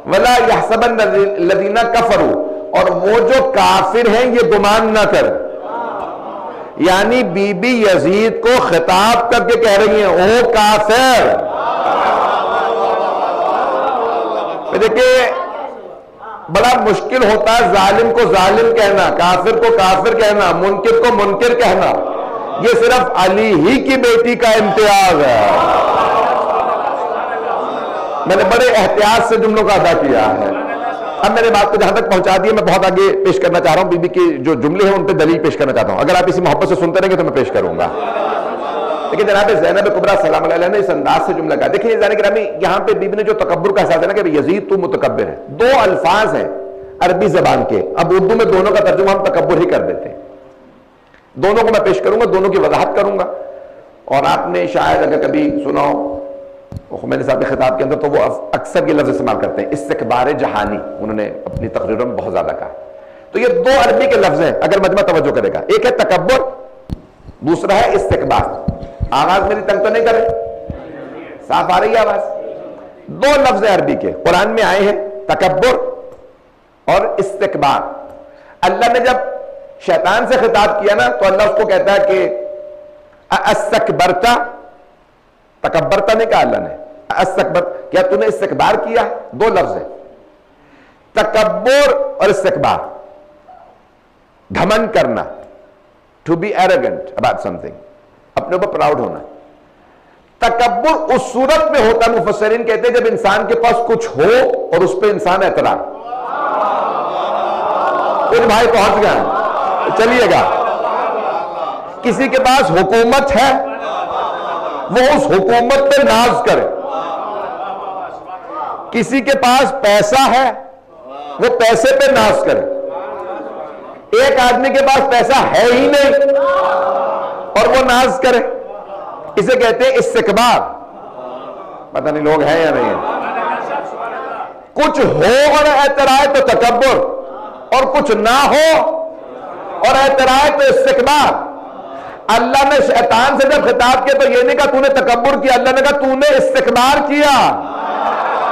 वला यहसबन लदीना कफरू, और वो जो काफिर हैं ये गुमान ना कर। यानी बीबी यजीद को खिताब करके कह रही है ओ काफिर। देखिए बड़ा मुश्किल होता है जालिम को जालिम कहना, काफिर को काफिर कहना, मुनकिर को मुनकिर कहना। ये सिर्फ अली ही की बेटी का इम्तियाज है। मैंने बड़े एहतियात से जुमलों का अदा किया है। अब मैंने बात को जहां तक पहुंचा दी है, मैं बहुत आगे पेश करना चाह रहा हूं। बीबी की जो जुमले हैं उन पे दलील पेश करना चाहता हूं। अगर आप इसी मोहब्बत से सुनते रहेंगे तो मैं पेश करूंगा। देखिए जनाब ज़ैनब कुबरा सलाम अलैहा ने इस अंदाज से जुमला कहा। देखिए ज़ाहिर गिरामी यहाँ पे बीबी ने जो तकब्बुर का एहसास है ना कि यजीद तू मुतकब्बिर है, दो अल्फाज हैं अरबी जबान के। अब उर्दू में दोनों का तर्जुमा हम तकब्बुर ही कर देते हैं। दोनों को मैं पेश करूंगा, दोनों की वजाहत करूंगा। और आपने शायद अगर कभी सुना हो खुमैनी साहब के खिताब के अंदर, तो वो अक्सर ये लफ्ज इस्तेमाल करते हैं, इस्तिकबार जहानी। उन्होंने अपनी तकरीरों में बहुत ज्यादा कहा। तो ये दो अरबी के लफ्ज हैं, अगर मजमा तवज्जो करेगा। एक है तकब्बुर, दूसरा है इस्तिकबार। आवाज मेरी तंग तो नहीं करे, साफ आ रही है आवाज? दो लफ्ज अरबी के कुरान में आए हैं, तकब्बुर और इस्तिकबार। अल्लाह ने जब शैतान से खिताब किया ना, तो अल्लाह उसको कहता है कि अस्तकबरता, तकब्बरता नहीं कहा अल्लाह ने, अस्तकबर, क्या तूने इस्तिकबार किया? दो लफ्ज है, तकब्बुर और इस्तिकबार। घमंड करना, to be arrogant about something, अपने ऊपर प्राउड होना। तकब्बुर उस सूरत में होता है, मुफस्सिरीन कहते हैं, जब इंसान के पास कुछ हो और उस पर इंसान एतराज। कुछ भाई पहुंच गया, चलिएगा। किसी के पास हुकूमत है, वो उस हुकूमत पे नाज करे। किसी के पास पैसा है, वो पैसे पे नाज करे। एक आदमी के पास पैसा है ही नहीं और वो नाज करे, इसे कहते हैं इस्तिकबार। पता नहीं लोग हैं या नहीं है। कुछ हो और एतराज तो तकब्बुर, और कुछ ना हो और एतराज तो इस्तिकबार। अल्लाह ने शैतान से जब खिताब किया तो ये नहीं कहा तूने तकब्बुर किया, अल्लाह ने कहा तूने इस्तिकबार किया।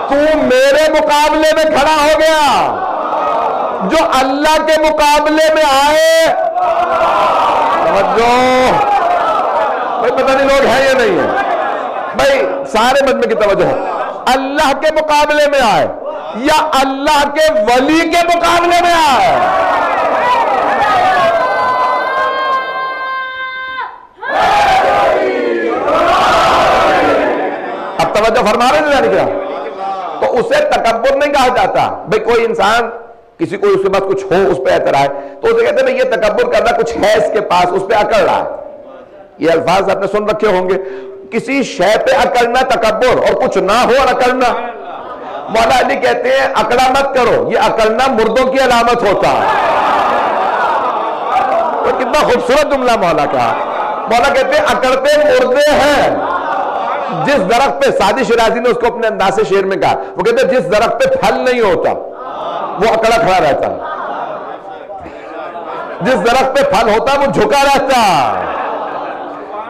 तू मेरे मुकाबले में खड़ा हो गया। जो अल्लाह के मुकाबले में आए, समझो भाई, पता नहीं लोग हैं या नहीं है भाई, सारे मजमे की तवज्जो है। अल्लाह के मुकाबले में आए या अल्लाह के वली के मुकाबले में आए। अब तवज्जो फरमा रहे हैं क्या? तो उसे तकब्बुर नहीं कहा जाता। भाई कोई इंसान, किसी को उसके पास कुछ हो, उस पर एतराज, तो उसे कहते हैं ये तकब्बुर कर रहा, कुछ है इसके पास, उस पर अकड़ रहा है। ये अल्फाज आपने सुन रखे होंगे। किसी शय पे अकड़ना तकब्बुर, और कुछ ना हो और अकड़ना। मौला अली कहते हैं अकड़ा मत करो, ये अकड़ना मुर्दों की अलामत होता है। तो कितना खूबसूरत जुमला मौला का। मौला कहते हैं अकड़ते मुर्दे हैं। जिस दरख्त पे, सादी शिराजी ने उसको अपने अंदाज से शेर में कहा, वो कहते हैं जिस दरख्त पे फल नहीं होता वो अकड़ा खड़ा रहता है, जिस दरख्त पे फल होता है वो झुका रहता है।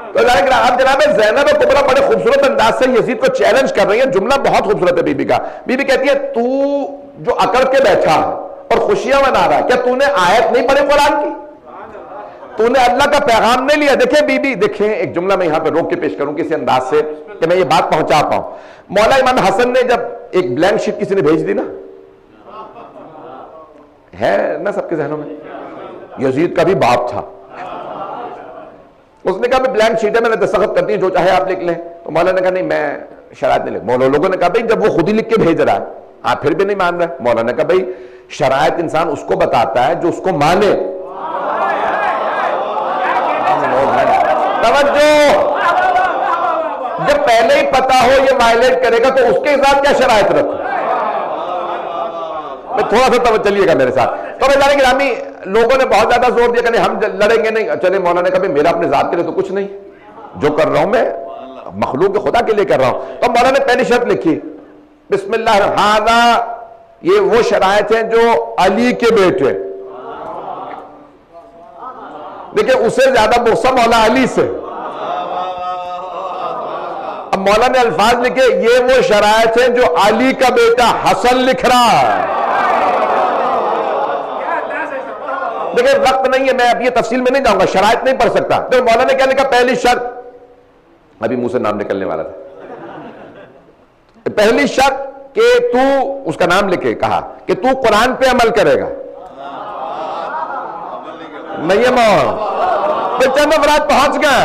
तो अब जनाब ज़ैनब कुबरा बड़े खूबसूरत अंदाज से यजीद को चैलेंज कर रही है। जुमला बहुत खूबसूरत है बीबी का। बीबी कहती है तू जो अकड़ के बैठा है और खुशियां मना रहा है, क्या तूने आयत नहीं पढ़ी कुरान की? तूने अल्लाह का पैगाम नहीं लिया? देखे बीबी, देखें एक जुमला मैं यहां पे रोक के पेश करूं किसी अंदाज से कि मैं ये बात पहुंचा पाऊं। मौला इमाम हसन ने जब एक ब्लैंक शीट किसी ने भेज दी ना, है ना सबके जहनों में, यजीद का भी बाप था, उसने कहा ब्लैंक शीट है, मैंने दस्तखत कर दी, जो चाहे आप लिख लें। तो मौला ने कहा नहीं मैं शरायत नहीं लिख। मौला लोगों ने कहा भाई जब वो खुद ही लिख के भेज रहा है, आप फिर भी नहीं मान रहे। मौला ने कहा भाई शरायत इंसान उसको बताता है जो उसको माने। तवज्जो, जब पहले ही पता हो ये वायलेट करेगा तो उसके साथ क्या शरायत रखो। थोड़ा सा तवज्जो चलिएगा मेरे साथ। तो मैं जानेंगे रामी, लोगों ने बहुत ज्यादा जोर दिया कि हम लड़ेंगे नहीं। चले मौला ने कहा मेरा अपने जात के लिए तो कुछ नहीं, जो कर रहा हूं मैं मखलूक खुदा के लिए कर रहा हूं। तो मौला ने पहली शर्त लिखी बिस्मिल्लाह, हादा, ये वो शरायत है जो अली के बेटे। देखिए उससे ज्यादा गुस्सा मौला अली से। अब मौला ने अल्फाज लिखे, ये वो शरायत है जो अली का बेटा हसन लिख रहा है। देखिए वक्त नहीं है, मैं अब ये तफसील में नहीं जाऊंगा, शरायत नहीं पढ़ सकता। तो मौला ने क्या लिखा, पहली शर्त, अभी मुंह से नाम निकलने वाला था, पहली शर्त कि तू, उसका नाम लिखे, कहा कि तू कुरान पे अमल करेगा। नहीं है मौला, चंद अफराद पहुंच गए,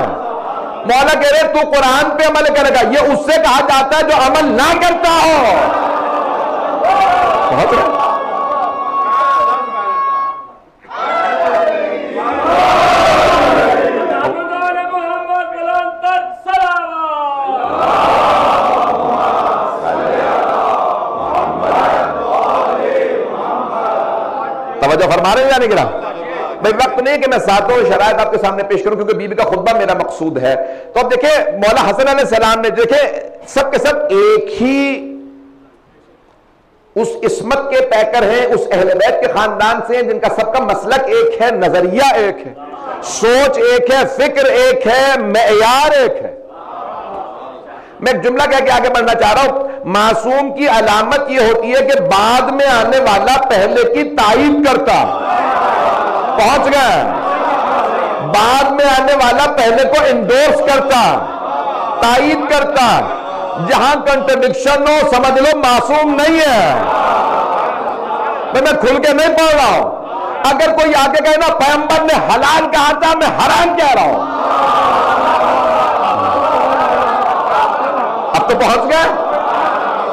मौला कह रहे तू कुरान पे अमल करेगा। ये उससे कहा जाता है जो अमल ना करता हो। पहुंच रहे, तवज्जो फरमा रहे हैं या नहीं गिरा भाई? वक्त नहीं कि मैं सातों शरायत आपके सामने पेश करूं, क्योंकि बीबी का खुतबा मेरा मकसूद है। तो अब देखे मौला हसन अलैहिस्सलाम ने, देखे सब के सब एक ही उस इस्मत के पैकर हैं, उस अहले बैत के खानदान से हैं, जिनका सबका मसलक एक है, नजरिया एक है, सोच एक है, फिक्र एक है, मेयार एक है। मैं एक जुमला कह के आगे बढ़ना चाह रहा हूं। मासूम की अलामत यह होती है कि बाद में आने वाला पहले की तायीद करता। पहुंच गए, बाद में आने वाला पहले को इंडोर्स करता, तायीद करता। जहां कंट्रडिक्शन हो समझ लो मासूम नहीं है। मैं खुल के नहीं पढ़ रहा हूं। अगर कोई आके कहे ना पैगंबर ने हलाल कहा था, मैं हराम कह रहा हूं, अब तो पहुंच गए,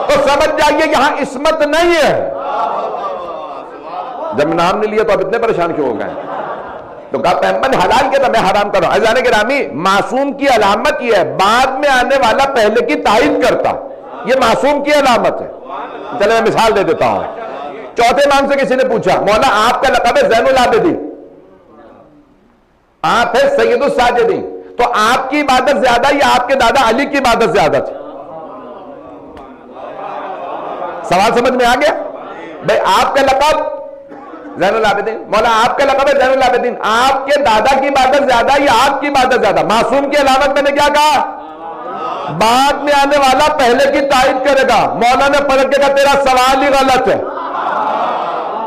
तो समझ जाइए यहां इस्मत नहीं है। जब नाम नहीं लिया तो अब इतने परेशान क्यों हो गए? तो कहा पैगंबर ने हलाल किया था, मैं हराम कर रहा हूं। अज़ान गिरामी, मासूम की अलामत यह है बाद में आने वाला पहले की तायीद करता, यह मासूम की अलामत है। चले मैं मिसाल दे देता हूं। चौथे इमाम से किसी ने पूछा, मौला आपका लक़ब है ज़ैनुल आबिदीन, आप है सैयदुस साजिदीन, तो आपकी इबादत ज्यादा या आपके दादा अली की इबादत ज्यादा थी? सवाल समझ में आ गया भाई? आपका लक़ब ज़ैनुल आबिदीन, मौला आपका लक़ब है ज़ैनुल आबिदीन, आपके दादा की इबादत ज्यादा या आपकी इबादत ज्यादा? मासूम की अलामत मैंने क्या कहा? बाद में आने वाला पहले की तायीद करेगा। मौला ने पलट के कहा तेरा सवाल ही गलत है।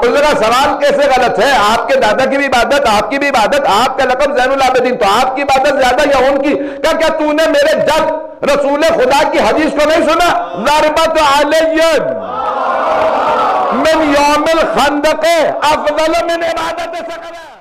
उसका सवाल कैसे गलत है? आपके दादा की भी इबादत, आपकी भी इबादत, आपका लक़ब ज़ैनुल आबिदीन, तो आपकी इबादत ज्यादा या उनकी? क्या तूने मेरे जब रसूल खुदा की हदीस को नहीं सुना? ज़रबत अलैयन मिन यौमिल खंदक़ अफ़ज़ल मिन इबादत सकरा।